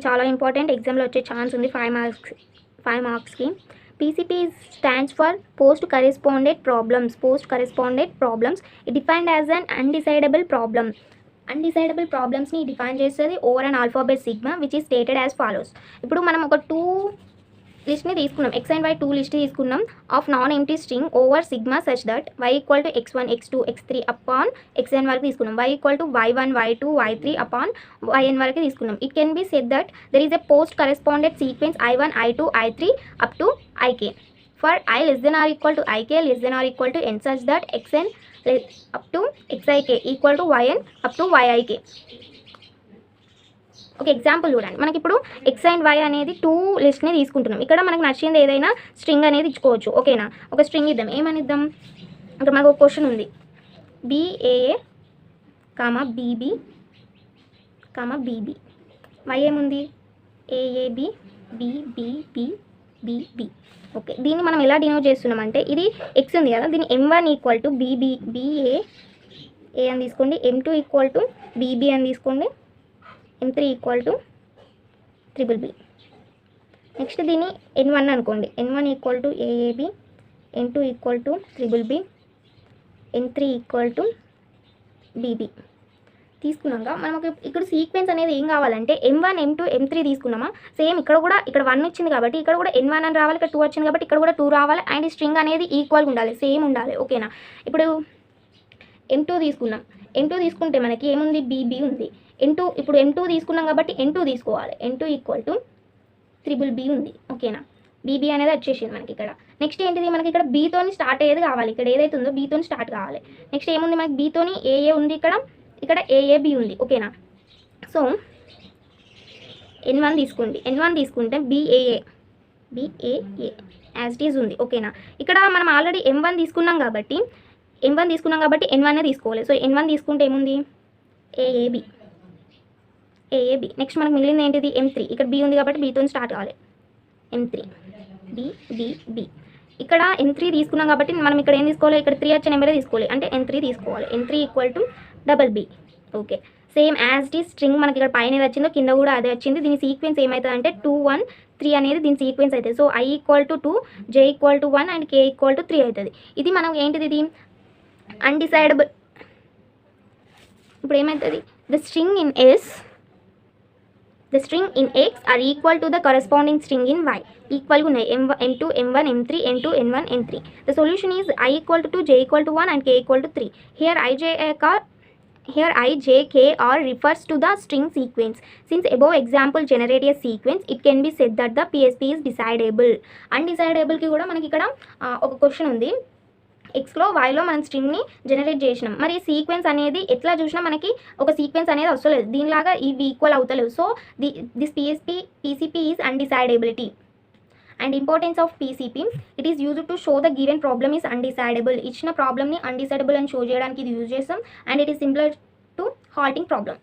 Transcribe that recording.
చాలా ఇంపార్టెంట్, ఎగ్జామ్లో వచ్చే ఛాన్స్ ఉంది 5 మార్క్స్కి. PCP stands for post correspondent problems. It defined as an undecidable problem. Undecidable ప్రాబ్లమ్స్ని డిఫైన్ చేస్తుంది over an alphabet sigma which is stated as follows. ఇప్పుడు మనం ఒక 2 లిస్ట్ని తీసుకున్నాం, x and y 2 లిస్ట్ తీసుకున్నాం of non empty string over sigma such that y equal to x1 x2 x3 upon xn వరకు తీసుకున్నాం, y equal to y1 y2 y3 upon yn వరకు తీసుకున్నాం. It can be said that there is a post correspondent sequence i1 i2 i3 up to ik for i less than or equal to ik less than or equal to n such that xn up to xik equal to yn up to yik. ఒక example చూడండి, మనకి ఇప్పుడు X and why అనేది 2 లిస్ట్ని తీసుకుంటున్నాం. ఇక్కడ మనకు నచ్చింది ఏదైనా స్ట్రింగ్ అనేది ఇచ్చుకోవచ్చు. ఓకేనా, ఒక స్ట్రింగ్ ఇద్దాం. ఏమని ఇద్దాం, ఇక్కడ మనకు ఒక క్వశ్చన్ ఉంది, BAA, BB, BB. వై ఏముంది, AAB, BBB, BB. ఓకే, దీన్ని మనం ఎలా డినోట్ చేస్తున్నామంటే, ఇది ఎక్స్ ఉంది కదా, దీన్ని M1 ఈక్వల్ టు BA అని తీసుకోండి, M2 ఈక్వల్ టు BB అని తీసుకోండి, M3 equal to BBB. Next దీన్ని N1 అనుకోండి, N1 equal to AAB, N2 equal to BBB, N3 equal to BB. తీసుకున్నాక మనకు ఇక్కడ సీక్వెన్స్ అనేది ఏం కావాలంటే M1 M2 M3 తీసుకున్నామా, సేమ్ ఇక్కడ కూడా ఇక్కడ 1 వచ్చింది కాబట్టి ఇక్కడ కూడా N1 అని రావాలి, ఇక్కడ 2 వచ్చింది కాబట్టి ఇక్కడ కూడా 2 రావాలి, అండ్ ఈ స్ట్రింగ్ అనేది ఈక్వల్గా ఉండాలి, సేమ్ ఉండాలి. ఓకేనా, ఇప్పుడు M2 తీసుకున్నాం, M2 తీసుకుంటే మనకి ఏముంది, BB ఉంది. ఇప్పుడు M2 తీసుకున్నాం కాబట్టి N2 తీసుకోవాలి, N2 ఈక్వల్ టు BBB ఉంది. ఓకేనా, BB అనేది వచ్చేసింది మనకి ఇక్కడ. నెక్స్ట్ ఏంటిది, మనకి ఇక్కడ బీతోని స్టార్ట్ అయ్యేది కావాలి, ఇక్కడ ఏదైతే ఉందో బీతోని స్టార్ట్ కావాలి. నెక్స్ట్ ఏముంది, మనకి బీతోని AA ఉంది, ఇక్కడ AAB ఉంది. ఓకేనా, సో N1 తీసుకోండి, N1 తీసుకుంటే BAA యాజ్ ఇట్ ఈజ్ ఉంది. ఓకేనా, ఇక్కడ మనం ఆల్రెడీ M1 తీసుకున్నాం కాబట్టి N1 తీసుకోవాలి. సో N1 తీసుకుంటే ఏముంది, AAB. నెక్స్ట్ మనకు మిగిలింది ఏంటిది, M3. ఇక్కడ B ఉంది కాబట్టి బీతో స్టార్ట్ కావాలి, M3 BB. ఇక్కడ M3 తీసుకున్నాం కాబట్టి మనం ఇక్కడ ఏం తీసుకోవాలి, ఇక్కడ 3 వచ్చే నెంబరే తీసుకోవాలి, అంటే N3 తీసుకోవాలి. N3 equal to BB. Okay, same as it is string మనకి ఇక్కడ పైన ఏది వచ్చిందో కింద కూడా అదే వచ్చింది. దీని సీక్వెన్స్ ఏమవుతుంది అంటే 2 1 3 అనేది దీని సీక్వెన్స్ అవుతుంది. So I equal to 2, J equal to 1 and K equal to 3 అవుతుంది. ఇది మనం ఏంటిది, ఇది అన్డిసైడబుల్. ఇప్పుడు ఏమవుతుంది, the string in X are equal to the corresponding string in Y. ఈక్వల్గా ఉన్నాయి, M2 M1 M3 N2 N1 N3. The solution is I equal to 2, J equal to 1 and K equal to 3. Here I, J, K are refers to the string sequence. Since above example generate a sequence, it can be said that the PSP is decidable. Undecidable కి కూడా మనకి ఇక్కడ ఒక question ఉంది, ఎక్స్లో వైలో మనం స్ట్రింగ్ని generate చేసినాం, మరి సీక్వెన్స్ అనేది ఎట్లా చూసినా మనకి ఒక సీక్వెన్స్ అనేది వస్తలేదు, దీనిలాగా ఇవి ఈక్వల్ అవుతలేవు. So this PCP is undecidability. And importance of PCP, it is used to show the given problem is undecidable. ఇచ్చిన ప్రాబ్లమ్ని అన్డిసైడబుల్ అని షో చేయడానికి ఇది యూజ్ చేస్తాం, and it is similar to halting problem.